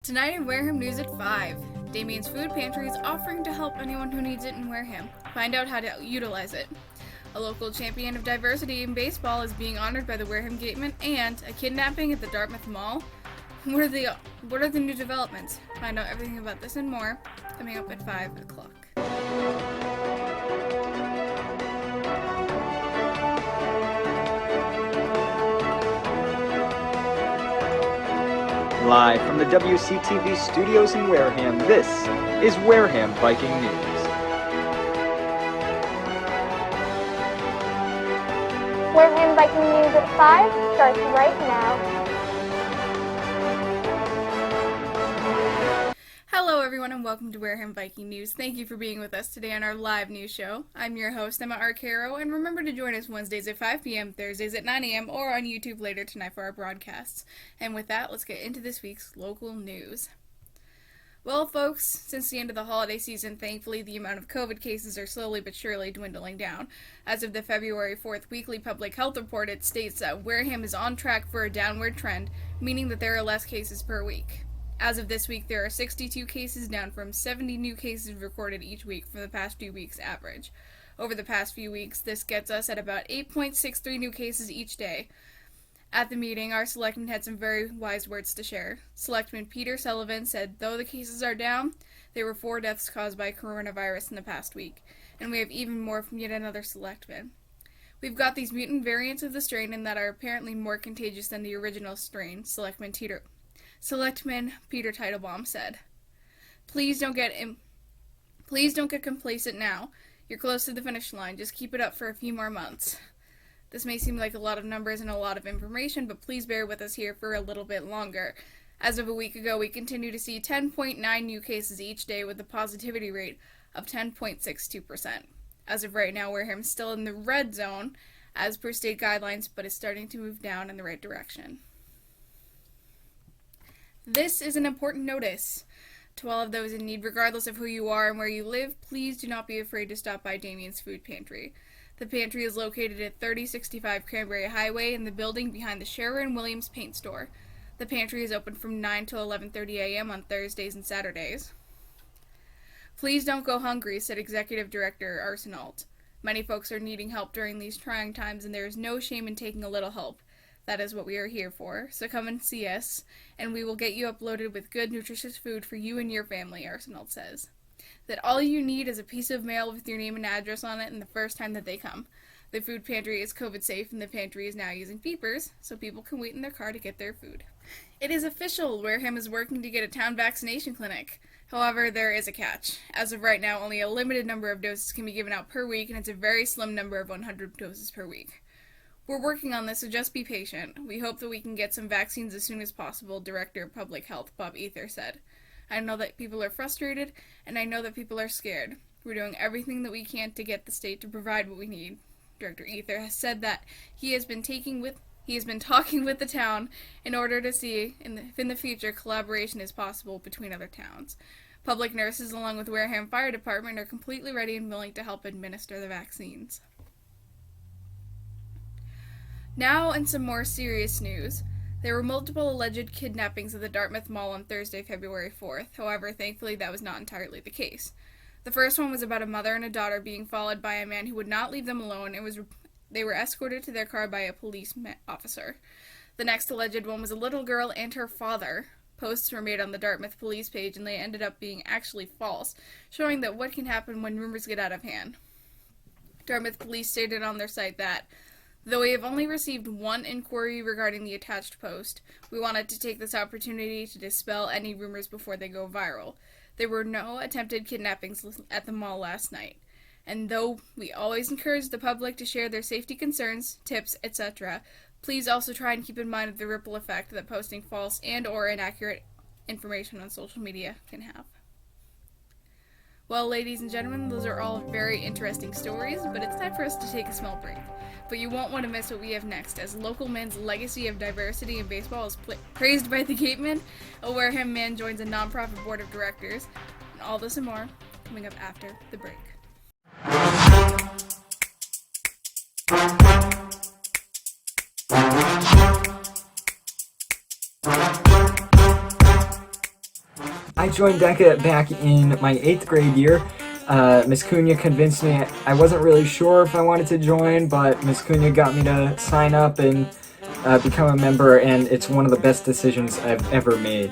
Tonight in Wareham News at 5, Damien's Food Pantry is offering to help anyone who needs it in Wareham. Find out how to utilize it. A local champion of diversity in baseball is being honored by the Wareham Gateman, and a kidnapping at the Dartmouth Mall. What are the new developments? Find out everything about this and more coming up at 5 o'clock. Live from the WCTV studios in Wareham, this is Wareham Viking News. Wareham Viking News at 5 starts right now. Hello everyone and welcome to Wareham Viking News. Thank you for being with us today on our live news show. I'm your host, Emma Arcaro, and remember to join us Wednesdays at 5 p.m., Thursdays at 9 a.m., or on YouTube later tonight for our broadcasts. And with that, let's get into this week's local news. Well, folks, since the end of the holiday season, thankfully the amount of COVID cases are slowly but surely dwindling down. As of the February 4th weekly public health report, it states that Wareham is on track for a downward trend, meaning that there are less cases per week. As of this week, there are 62 cases, down from 70 new cases recorded each week from the past few weeks' average. Over the past few weeks, this gets us at about 8.63 new cases each day. At the meeting, our selectman had some very wise words to share. Selectman Peter Sullivan said, though the cases are down, there were 4 deaths caused by coronavirus in the past week, and we have even more from yet another selectman. We've got these mutant variants of the strain and that are apparently more contagious than the original strain, Selectman Peter Teitelbaum said. Please don't get complacent now. You're close to the finish line. Just keep it up for a few more months. This may seem like a lot of numbers and a lot of information, but please bear with us here for a little bit longer. As of a week ago, we continue to see 10.9 new cases each day with a positivity rate of 10.62%. As of right now, Wareham is still in the red zone as per state guidelines, but is starting to move down in the right direction. This is an important notice. To all of those in need, regardless of who you are and where you live, please do not be afraid to stop by Damien's Food Pantry. The pantry is located at 3065 Cranberry Highway in the building behind the Sherwin-Williams paint store. The pantry is open from 9 to 11:30 a.m. on Thursdays and Saturdays. Please don't go hungry, said Executive Director Arsenault. Many folks are needing help during these trying times, and there is no shame in taking a little help. That is what we are here for, so come and see us, and we will get you uploaded with good, nutritious food for you and your family, Arsenault says. That all you need is a piece of mail with your name and address on it and the first time that they come. The food pantry is COVID safe, and the pantry is now using beepers, so people can wait in their car to get their food. It is official, Wareham is working to get a town vaccination clinic. However, there is a catch. As of right now, only a limited number of doses can be given out per week, and it's a very slim number of 100 doses per week. We're working on this, so just be patient. We hope that we can get some vaccines as soon as possible, Director of Public Health Bob Ether said. I know that people are frustrated, and I know that people are scared. We're doing everything that we can to get the state to provide what we need. Director Ether has said that he has been talking with the town in order to see if in the future collaboration is possible between other towns. Public nurses, along with Wareham Fire Department, are completely ready and willing to help administer the vaccines. Now, in some more serious news. There were multiple alleged kidnappings at the Dartmouth Mall on Thursday, February 4th. However, thankfully that was not entirely the case. The first one was about a mother and a daughter being followed by a man who would not leave them alone, and they were escorted to their car by a police officer. The next alleged one was a little girl and her father. Posts were made on the Dartmouth police page, and they ended up being actually false, showing that what can happen when rumors get out of hand. Dartmouth police stated on their site that, though we have only received one inquiry regarding the attached post, we wanted to take this opportunity to dispel any rumors before they go viral. There were no attempted kidnappings at the mall last night, and though we always encourage the public to share their safety concerns, tips, etc., please also try and keep in mind the ripple effect that posting false and/or inaccurate information on social media can have. Well, ladies and gentlemen, those are all very interesting stories, but it's time for us to take a small break. But you won't want to miss what we have next, as local men's legacy of diversity in baseball is praised by the Gateman. A Wareham man joins a nonprofit board of directors, and all this and more coming up after the break. I joined DECA back in my 8th grade year. Miss Cunha convinced me. I wasn't really sure if I wanted to join, but Miss Cunha got me to sign up and become a member, and it's one of the best decisions I've ever made.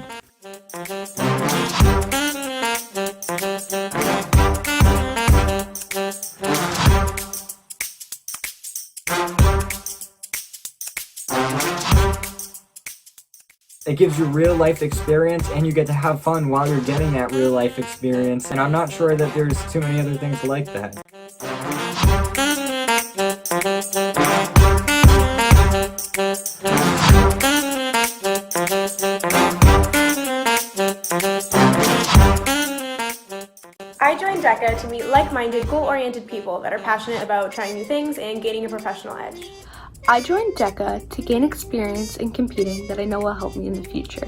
It gives you real life experience, and you get to have fun while you're getting that real life experience, and I'm not sure that there's too many other things like that. I joined DECA to meet like-minded, goal-oriented people that are passionate about trying new things and gaining a professional edge. I joined DECA to gain experience in competing that I know will help me in the future.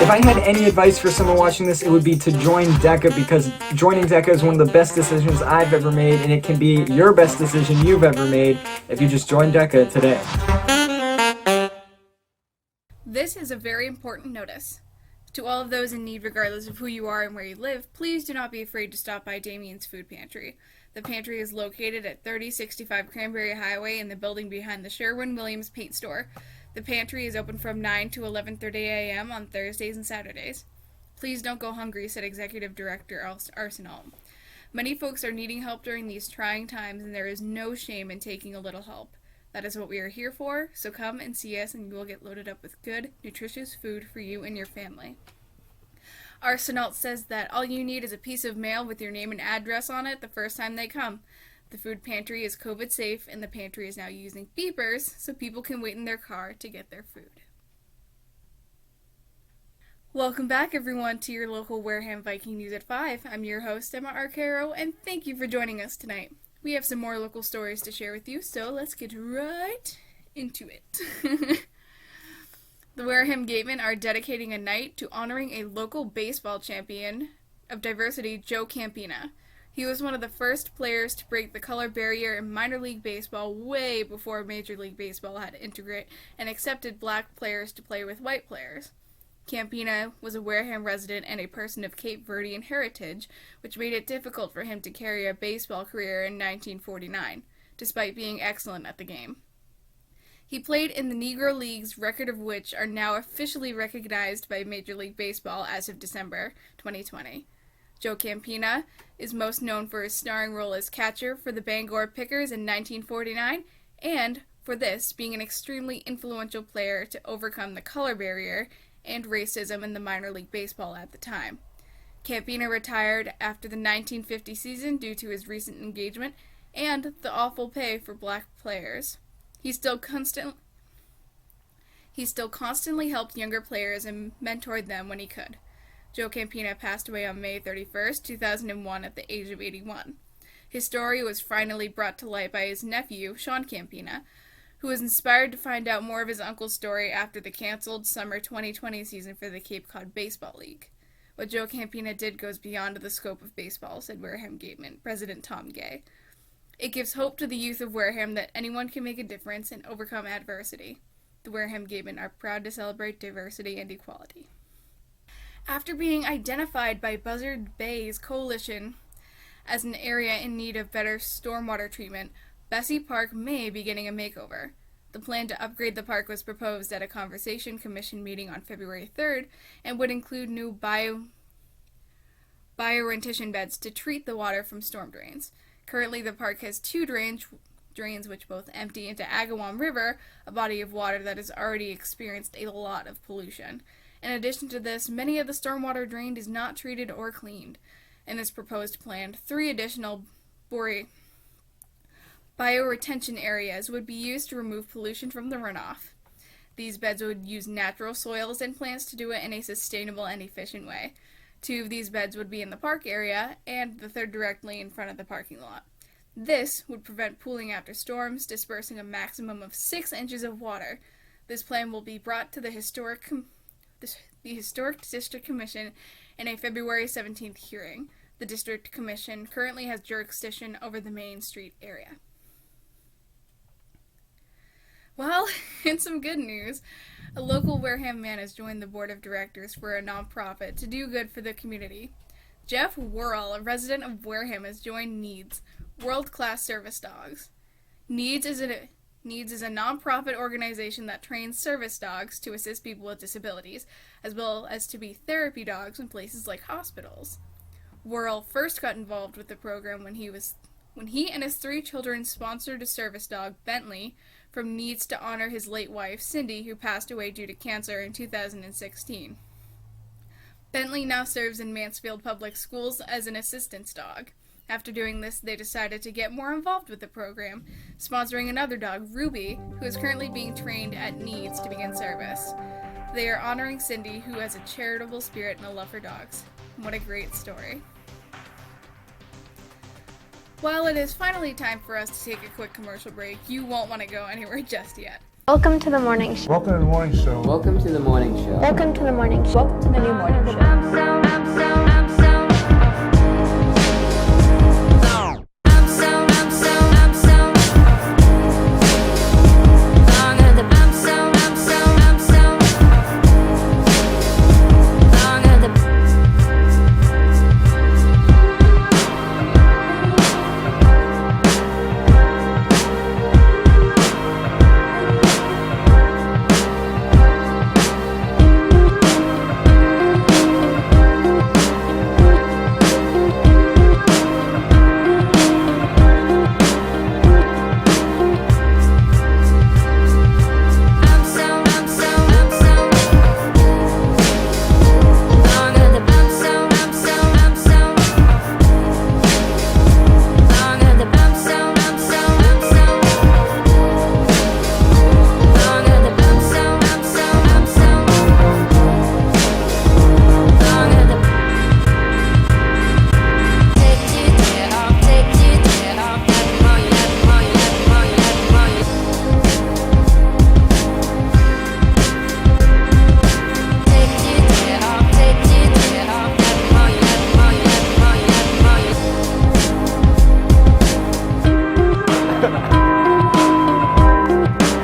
If I had any advice for someone watching this, it would be to join DECA, because joining DECA is one of the best decisions I've ever made, and it can be your best decision you've ever made if you just join DECA today. This is a very important notice. To all of those in need, regardless of who you are and where you live, please do not be afraid to stop by Damien's Food Pantry. The pantry is located at 3065 Cranberry Highway in the building behind the Sherwin-Williams Paint Store. The pantry is open from 9 to 11:30 a.m. on Thursdays and Saturdays. Please don't go hungry, said Executive Director Arsenal. Many folks are needing help during these trying times, and there is no shame in taking a little help. That is what we are here for, so come and see us and you will get loaded up with good, nutritious food for you and your family. Arsenal says that all you need is a piece of mail with your name and address on it the first time they come. The food pantry is COVID safe, and the pantry is now using beepers so people can wait in their car to get their food. Welcome back, everyone, to your local Wareham Viking News at 5. I'm your host, Emma Arcaro, and thank you for joining us tonight. We have some more local stories to share with you, so let's get right into it. The Wareham Gatemen are dedicating a night to honoring a local baseball champion of diversity, Joe Campina. He was one of the first players to break the color barrier in minor league baseball way before Major League Baseball had to integrate and accepted black players to play with white players. Campina was a Wareham resident and a person of Cape Verdean heritage, which made it difficult for him to carry a baseball career in 1949, despite being excellent at the game. He played in the Negro Leagues, record of which are now officially recognized by Major League Baseball as of December 2020. Joe Campina is most known for his starring role as catcher for the Bangor Pickers in 1949, and for this being an extremely influential player to overcome the color barrier and racism in the minor league baseball at the time. Campina retired after the 1950 season due to his recent engagement and the awful pay for black players. He still constantly helped younger players and mentored them when he could. Joe Campina passed away on May 31st, 2001 at the age of 81. His story was finally brought to light by his nephew, Sean Campina, who was inspired to find out more of his uncle's story after the canceled summer 2020 season for the Cape Cod Baseball League. What Joe Campina did goes beyond the scope of baseball, said Wareham Gateman President Tom Gay. It gives hope to the youth of Wareham that anyone can make a difference and overcome adversity. The Wareham Gatemen are proud to celebrate diversity and equality. After being identified by Buzzard Bay's coalition as an area in need of better stormwater treatment, Bessie Park may be getting a makeover. The plan to upgrade the park was proposed at a Conversation Commission meeting on February 3rd and would include new bioretention beds to treat the water from storm drains. Currently, the park has two drains which both empty into Agawam River, a body of water that has already experienced a lot of pollution. In addition to this, many of the stormwater drained is not treated or cleaned. In this proposed plan, 3 additional bioretention areas would be used to remove pollution from the runoff. These beds would use natural soils and plants to do it in a sustainable and efficient way. 2 of these beds would be in the park area, and the third directly in front of the parking lot. This would prevent pooling after storms, dispersing a maximum of 6 inches of water. This plan will be brought to the Historic District Commission in a February 17th hearing. The District Commission currently has jurisdiction over the Main Street area. Well, in some good news, a local Wareham man has joined the board of directors for a nonprofit to do good for the community. Jeff Worrell, a resident of Wareham, has joined NEEDS, World-Class Service Dogs. NEEDS is a nonprofit organization that trains service dogs to assist people with disabilities, as well as to be therapy dogs in places like hospitals. Worrell first got involved with the program when he and his 3 children sponsored a service dog, Bentley, from NEEDS to honor his late wife, Cindy, who passed away due to cancer in 2016. Bentley now serves in Mansfield Public Schools as an assistance dog. After doing this, they decided to get more involved with the program, sponsoring another dog, Ruby, who is currently being trained at NEEDS to begin service. They are honoring Cindy, who has a charitable spirit and a love for dogs. What a great story. While it is finally time for us to take a quick commercial break, you won't want to go anywhere just yet. Welcome to the morning show. Welcome to the morning show. Welcome to the morning show. Welcome to the morning show. Welcome to the new morning show.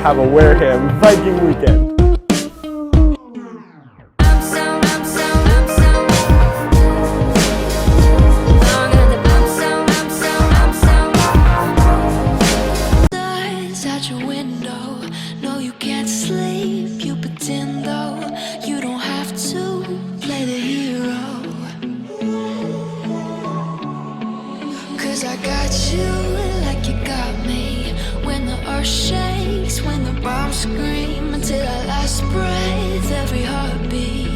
Have a Wareham Viking weekend. At your window, no, you can't sleep. You pretend though you don't have to play the hero. 'Cause I got you like you got me. When the earth shakes, when the bombs scream, until our last breath, every heartbeat.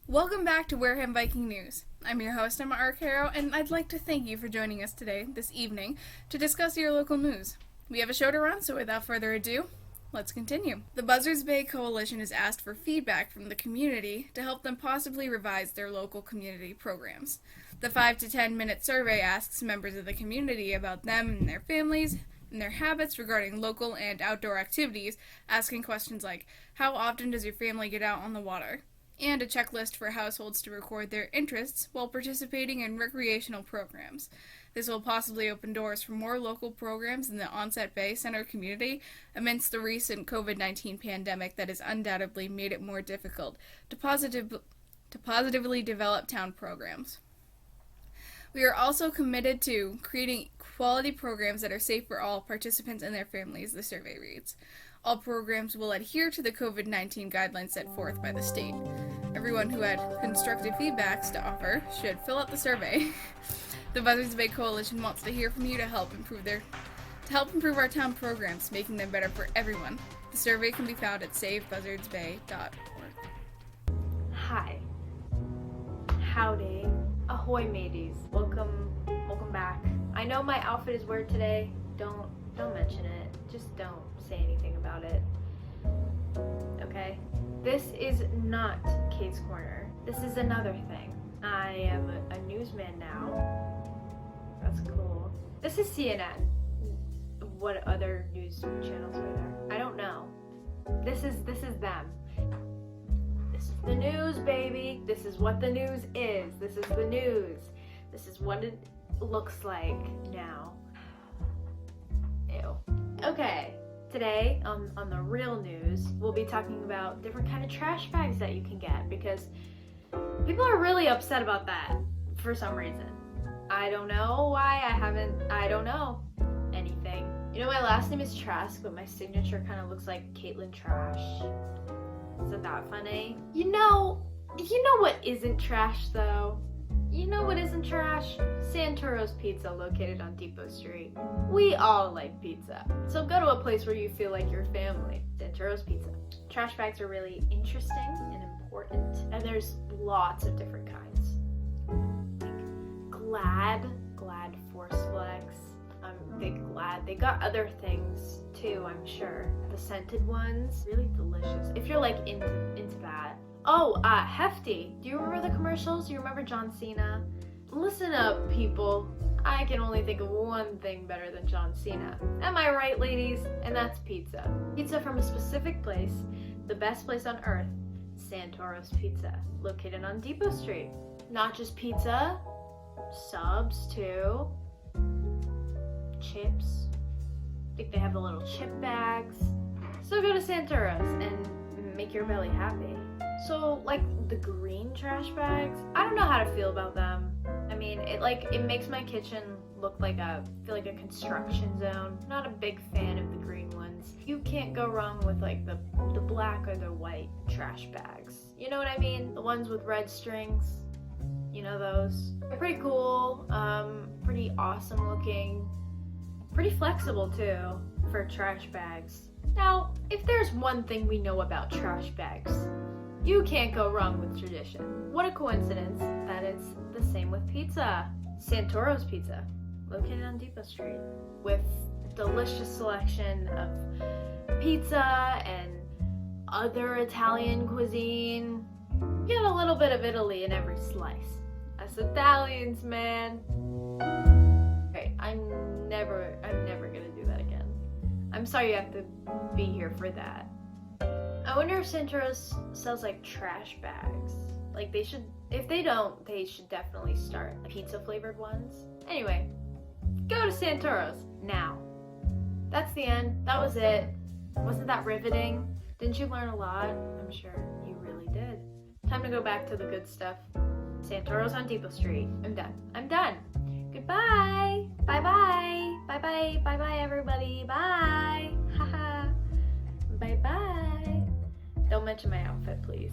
Welcome back to Wareham Viking News. I'm your host, Emma Arcaro, and I'd like to thank you for joining us today, this evening, to discuss your local news. We have a show to run, so without further ado, let's continue. The Buzzards Bay Coalition has asked for feedback from the community to help them possibly revise their local community programs. The 5 to 10 minute survey asks members of the community about them and their families and their habits regarding local and outdoor activities, asking questions like, how often does your family get out on the water? And a checklist for households to record their interests while participating in recreational programs. This will possibly open doors for more local programs in the Onset Bay Center community amidst the recent COVID-19 pandemic that has undoubtedly made it more difficult to positively develop town programs. We are also committed to creating quality programs that are safe for all participants and their families, the survey reads. All programs will adhere to the COVID-19 guidelines set forth by the state. Everyone who had constructive feedbacks to offer should fill out the survey. The Buzzards Bay Coalition wants to hear from you to help improve our town programs, making them better for everyone. The survey can be found at savebuzzardsbay.org. Hi. Howdy. Ahoy, mateys. Welcome back. I know my outfit is weird today. Don't mention it. Just don't say anything about it. Okay? This is not Kate's Corner. This is another thing. I am a newsman now. That's cool. This is CNN. What other news channels are there? I don't know. This is them. This is the news, baby. This is what the news is. This is the news. This is what it looks like now. Ew. Okay. Today, on the real news, we'll be talking about different kind of trash bags that you can get, because people are really upset about that for some reason. I don't know why. I don't know anything. You know, my last name is Trask, but my signature kind of looks like Caitlin Trash. Isn't that funny? You know what isn't trash, though? You know what isn't trash? Santoro's Pizza, located on Depot Street. We all like pizza, so go to a place where you feel like your family. Santoro's Pizza. Trash bags are really interesting and important, and there's lots of different kinds. Like Glad Force Flex. I'm big Glad. They got other things too, I'm sure. The scented ones, really delicious. If you're like into that. Oh, Hefty. Do you remember the commercials? Do you remember John Cena? Listen up, people. I can only think of one thing better than John Cena. Am I right, ladies? And that's pizza. Pizza from a specific place, the best place on earth, Santoro's Pizza, located on Depot Street. Not just pizza, subs too, chips. I think they have the little chip bags. So go to Santoro's and make your belly happy. So, like, the green trash bags, I don't know how to feel about them. I mean, it makes my kitchen look like a construction zone. Not a big fan of the green ones. You can't go wrong with like the black or the white trash bags. You know what I mean? The ones with red strings. You know those? They're pretty cool, pretty awesome looking, pretty flexible too for trash bags. Now, if there's one thing we know about trash bags, you can't go wrong with tradition. What a coincidence that it's the same with pizza. Santoro's Pizza, located on Depot Street, with delicious selection of pizza and other Italian cuisine. You get a little bit of Italy in every slice. Us Italians, man. Okay, I'm never gonna do that again. I'm sorry you have to be here for that. I wonder if Santoro's sells like trash bags. Like they should, if they don't, they should definitely start pizza flavored ones. Anyway, go to Santoro's now. That's the end. That was it. Wasn't that riveting? Didn't you learn a lot? I'm sure you really did. Time to go back to the good stuff. Santoro's on Depot Street. I'm done. Goodbye. Bye-bye. Bye-bye. Bye-bye, everybody. Bye. Haha. Bye-bye. Don't mention my outfit, please.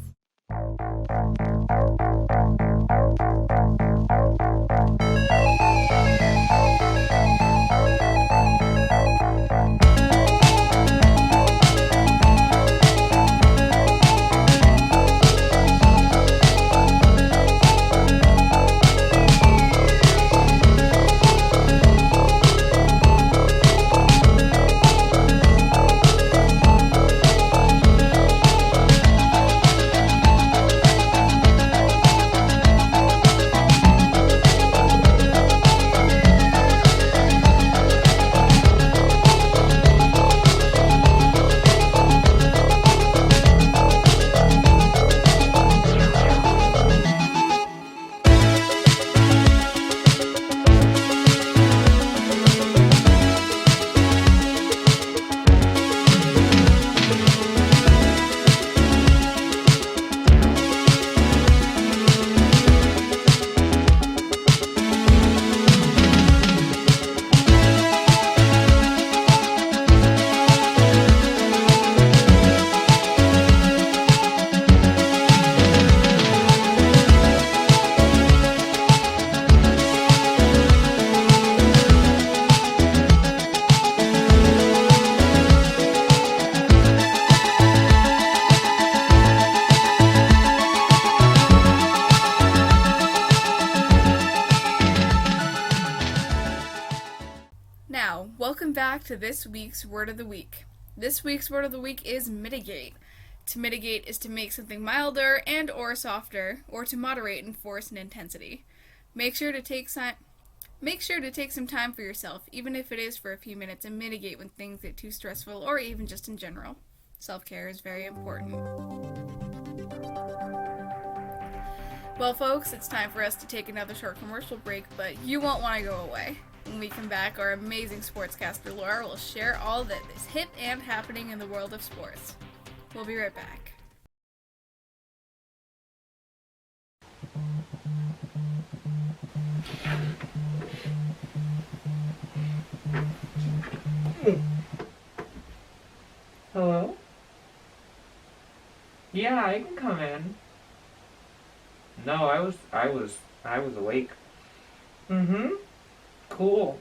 Welcome back to this week's Word of the Week. This week's Word of the Week is mitigate. To mitigate is to make something milder and or softer, or to moderate in force and intensity. Make sure to take some time for yourself, even if it is for a few minutes, and mitigate when things get too stressful or even just in general. Self-care is very important. Well, folks, it's time for us to take another short commercial break, but you won't want to go away. When we come back, our amazing sportscaster Laura will share all that is hip and happening in the world of sports. We'll be right back. Hello? Yeah, I can come in. No, I was awake. Mm-hmm. Cool.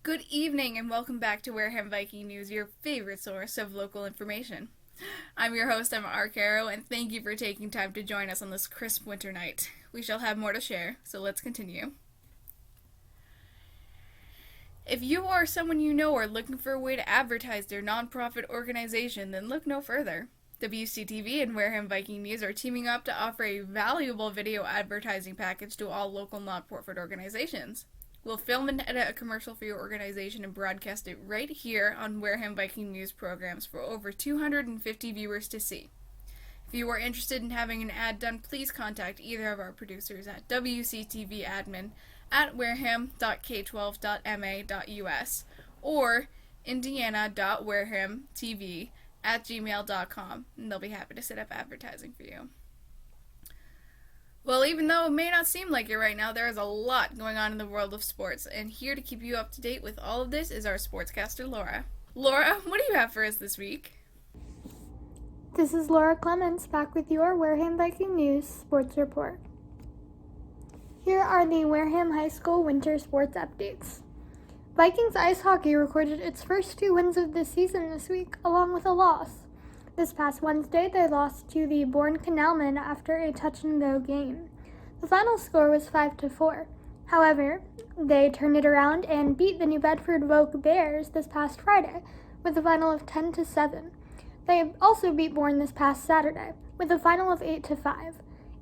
Good evening and welcome back to Wareham Viking News, your favorite source of local information. I'm your host, Emma Arcaro, and thank you for taking time to join us on this crisp winter night. We shall have more to share, so let's continue. If you or someone you know are looking for a way to advertise their nonprofit organization, then look no further. WCTV and Wareham Viking News are teaming up to offer a valuable video advertising package to all local nonprofit organizations. We'll film and edit a commercial for your organization and broadcast it right here on Wareham Viking News programs for over 250 viewers to see. If you are interested in having an ad done, please contact either of our producers at wctvatadmin@wareham.k12.ma.us or indiana.warehamtv@gmail.com, and they'll be happy to set up advertising for you. Well, even though it may not seem like it right now, there is a lot going on in the world of sports, and here to keep you up to date with all of this is our sportscaster, Laura. Laura, what do you have for us this week? This is Laura Clements back with your Wareham Viking News Sports Report. Here are the Wareham High School winter sports updates. Vikings ice hockey recorded its first 2 wins of the season this week, along with a loss. This past Wednesday, they lost to the Bourne Canalmen after a touch-and-go game. The final score was 5-4. However, they turned it around and beat the New Bedford Vogue Bears this past Friday with a final of 10-7. They also beat Bourne this past Saturday with a final of 8-5.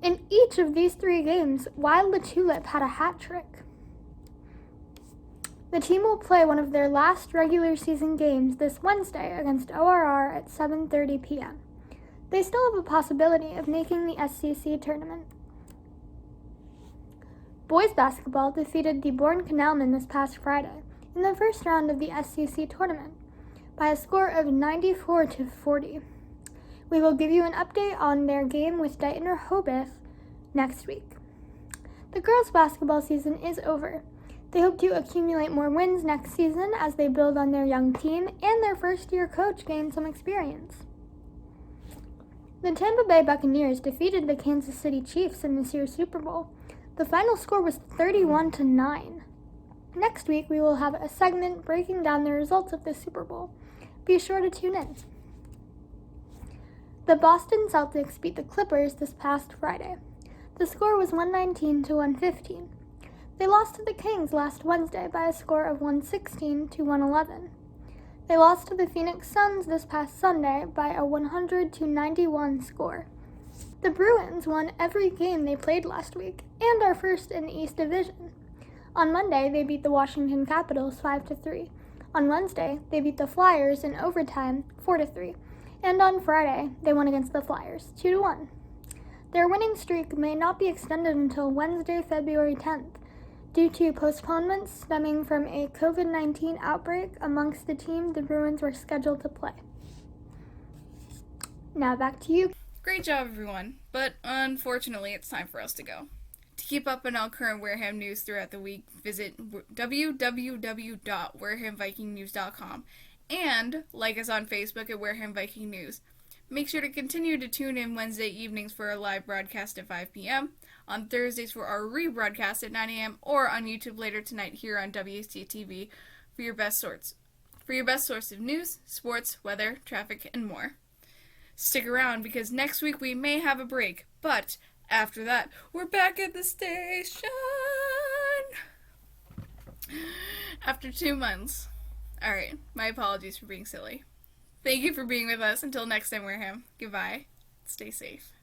In each of these 3 games, Wild the Tulip had a hat trick. The team will play one of their last regular season games this Wednesday against ORR at 7:30 p.m. They still have a possibility of making the SCC tournament. Boys basketball defeated the Bourne Canalmen this past Friday in the first round of the SCC tournament by a score of 94-40. We will give you an update on their game with Dighton or Hobith next week. The girls' basketball season is over. They hope to accumulate more wins next season as they build on their young team and their first-year coach gain some experience. The Tampa Bay Buccaneers defeated the Kansas City Chiefs in this year's Super Bowl. The final score was 31-9. Next week, we will have a segment breaking down the results of the Super Bowl. Be sure to tune in. The Boston Celtics beat the Clippers this past Friday. The score was 119-115. They lost to the Kings last Wednesday by a score of 116-111. They lost to the Phoenix Suns this past Sunday by a 100-91 score. The Bruins won every game they played last week and are first in the East Division. On Monday, they beat the Washington Capitals 5-3. On Wednesday, they beat the Flyers in overtime 4-3. And on Friday, they won against the Flyers 2-1. Their winning streak may not be extended until Wednesday, February 10th. Due to postponements stemming from a COVID-19 outbreak amongst the team the Bruins were scheduled to play. Now back to you. Great job, everyone, but unfortunately it's time for us to go. To keep up on all current Wareham news throughout the week, visit www.warehamvikingnews.com and like us on Facebook at Wareham Viking News. Make sure to continue to tune in Wednesday evenings for our live broadcast at 5 p.m., on Thursdays for our rebroadcast at 9 a.m., or on YouTube later tonight here on WCTV for your best source of news, sports, weather, traffic, and more. Stick around because next week we may have a break, but after that, we're back at the station after 2 months. Alright, my apologies for being silly. Thank you for being with us. Until next time, Wareham. Goodbye. Stay safe.